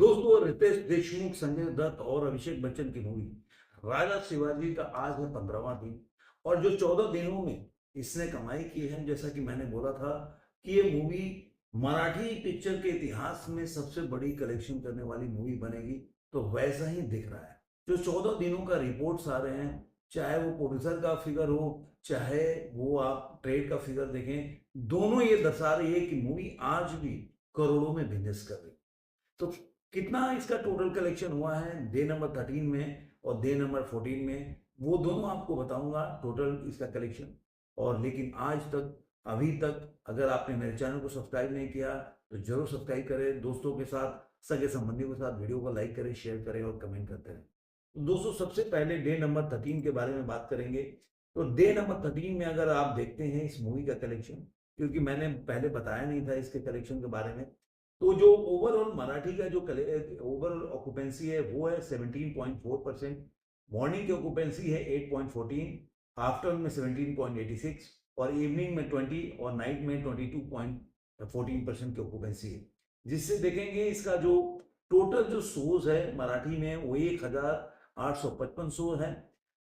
दोस्तों, रितेश देशमुख, संजय दत्त और अभिषेक बच्चन की मूवी राजा शिवाजी का आज है 15वां दिन। और जो 14 दिनों में इसने कमाई की है, जैसा कि मैंने बोला था कि ये मूवी मराठी पिक्चर के इतिहास में सबसे बड़ी कलेक्शन करने वाली मूवी बनेगी, तो वैसा ही दिख रहा है। जो 14 दिनों का रिपोर्ट्स आ रहे हैं, चाहे वो प्रोड्यूसर का फिगर हो, चाहे वो आप ट्रेड का फिगर देखें, दोनों ये दर्शा रही है कि मूवी आज भी करोड़ों में बिजनेस कर रही है। तो कितना इसका टोटल कलेक्शन हुआ है डे नंबर 13 में और डे नंबर 14 में, वो दोनों आपको बताऊंगा टोटल इसका कलेक्शन। और लेकिन आज तक, अभी तक अगर आपने मेरे चैनल को सब्सक्राइब नहीं किया तो जरूर सब्सक्राइब करें, दोस्तों के साथ, सगे संबंधियों के साथ वीडियो को लाइक करें, शेयर करें और कमेंट करते रहें। तो दोस्तों, सबसे पहले डे नंबर 13 के बारे में बात करेंगे। तो डे नंबर 13 में अगर आप देखते हैं इस मूवी का कलेक्शन, क्योंकि मैंने पहले बताया नहीं था इसके कलेक्शन के बारे में, तो जो ओवरऑल मराठी का जो ओवरऑल ऑक्यूपेंसी है वो है 17.4%। मॉर्निंग की ऑक्यूपेंसी है 8.14, आफ्टरनून में 17.86 और इवनिंग में 20 और नाइट में 22.14% की ऑक्यूपेंसी है। जिससे देखेंगे इसका जो टोटल जो शोज है मराठी में वो 1855 शो है।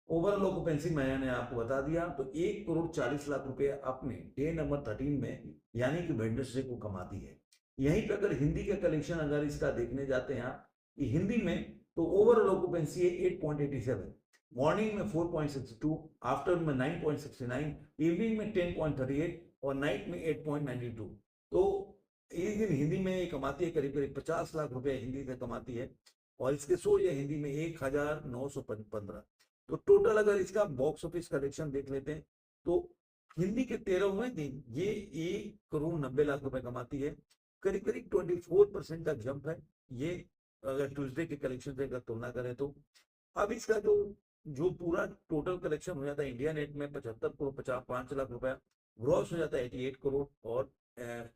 ओवरऑल ऑक्यूपेंसी मैंने आपको बता दिया। तो 1,40,00,000 रुपए अपने डे नंबर 13 में यानी कि वेडनेसडे को कमाती है। यहीं पे अगर हिंदी का कलेक्शन अगर इसका देखने जाते हैं आप कि हिंदी में, तो ओवरऑल ऑक्यूपेंसी है 8.87, मॉर्निंग में 4.62, आफ्टरनून में 9.69, इवनिंग में 10.38 और नाइट में 8.92। तो एक दिन हिंदी में ये कमाती है करीब करीब 50 लाख रुपए हिंदी से कमाती है। और इसके शो ये हिंदी में 1915। तो टोटल अगर इसका बॉक्स ऑफिस कलेक्शन देख लेते हैं तो हिंदी के 13वें दिन ये 1,90,00,000 रुपए कमाती है। करीब करीब 24% का जंप है ये, अगर ट्यूसडे के कलेक्शन से अगर तुलना करें तो। अब इसका जो जो पूरा टोटल कलेक्शन हो जाता है इंडिया नेट में 75 करोड़ 5 लाख रुपया, ग्रॉस हो जाता है 88 करोड़ और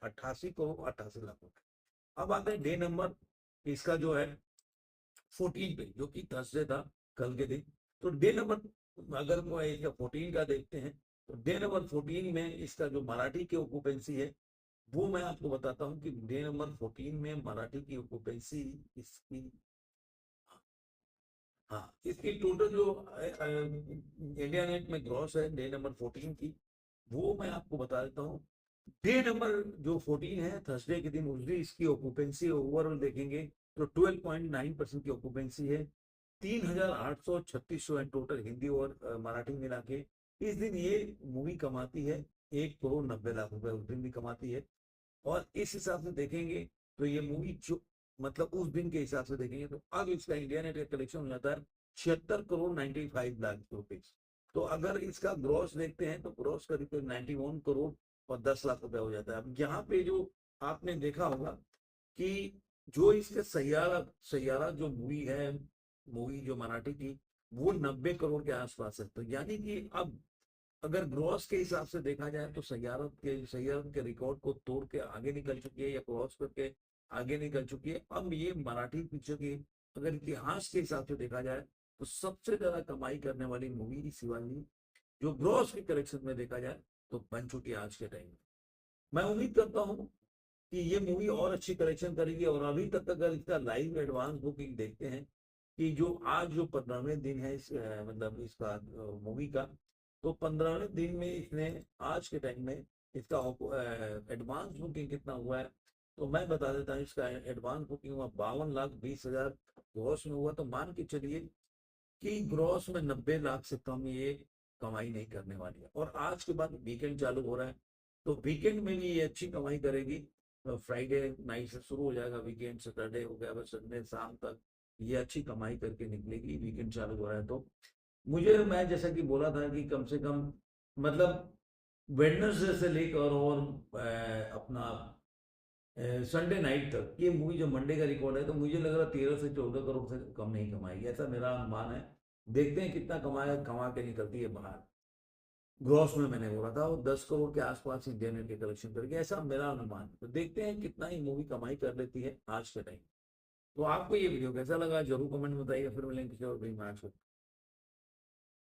88 करोड़ 88 लाख रुपए। अब आते हैं डे नंबर इसका जो है 14 पे, जो कि थर्सडे था कल के दिन। तो डे नंबर अगर वो इसका 14 का देखते हैं, तो डे नंबर 14 में इसका जो मराठी की ऑक्यूपेंसी है वो मैं आपको बताता हूँ कि डे नंबर 14 में मराठी की ऑक्यूपेंसी इसकी, हाँ, इसकी टोटल जो इंडिया नेट में ग्रॉस है डे नंबर 14 की, वो मैं आपको बता देता हूँ। डे नंबर जो 14 है थर्सडे के दिन, उस दिन इसकी ऑक्यूपेंसी ओवरऑल देखेंगे तो 12.9% की ऑक्यूपेंसी है। 3,836 शो है टोटल हिंदी और मराठी मिला के। इस दिन ये मूवी कमाती है 1,90,00,000 रुपए, उस दिन भी कमाती है। और इस हिसाब से देखेंगे तो ये मूवी जो मतलब उस दिन के हिसाब से देखेंगे तो अब इसका इंडिया नेट का कलेक्शन हो जाता है 76,95,00,000 रुपीज। तो अगर इसका ग्रॉस देखते हैं तो ग्रॉस करीब 91 करोड़ और 10 लाख रुपए हो जाता है। अब यहाँ पे जो आपने देखा होगा कि जो इसके सैयारा सैयारा जो मूवी जो मराठी की, वो 90 करोड़ के आसपास है। तो यानी कि अब अगर ग्रॉस के हिसाब से देखा जाए तो सैयारत के रिकॉर्ड को तोड़ के आगे निकल चुकी है या क्रॉस करके आगे निकल चुकी है। अब ये मराठी पिक्चर की अगर इतिहास के हिसाब से देखा जाए तो सबसे ज्यादा कमाई करने वाली मूवी शिवाजी जो ग्रॉस के कलेक्शन में देखा जाए तो बन चुकी है आज के टाइम में। मैं उम्मीद करता हूँ कि ये मूवी और अच्छी कलेक्शन करेगी। और अभी तक अगर इसका लाइव एडवांस बुकिंग देखते हैं कि जो आज जो 15वें दिन है मतलब इसका मूवी का, तो 15वें दिन में इसने आज के टाइम में इसका एडवांस बुकिंग कितना हुआ है, तो मैं बता देता हूँ। इसका एडवांस बुकिंग हुआ 52,20,000 ग्रॉस में हुआ। तो मान के चलिए कि ग्रॉस में 90 लाख से कम ये कमाई नहीं करने वाली है। और आज के बाद वीकेंड चालू हो रहा है, तो वीकेंड में भी ये अच्छी कमाई करेगी। फ्राइडे नाइट से शुरू हो जाएगा वीकेंड, सैटरडे हो गया, बस संडे शाम तक ये अच्छी कमाई करके निकलेगी। वीकेंड चालू हो रहा है तो मैं जैसा कि बोला था कि कम से कम मतलब वेडनेसडे से लेकर और अपना संडे नाइट तक ये मूवी जो मंडे का रिकॉर्ड है, तो मुझे लग रहा 13 से 14 करोड़ से कम नहीं कमाएगी, ऐसा मेरा अनुमान है। देखते हैं कितना कमा के निकलती है बाहर। ग्रॉस में मैंने बोला था वो 10 करोड़ के आसपास इंडिया नेट के कलेक्शन करके, ऐसा मेरा अनुमान है। तो देखते हैं कितना ही मूवी कमाई कर लेती है आज के टाइम। तो आपको ये वीडियो कैसा लगा जरूर कमेंट में बताइए। फिर मिलेंगे किसी और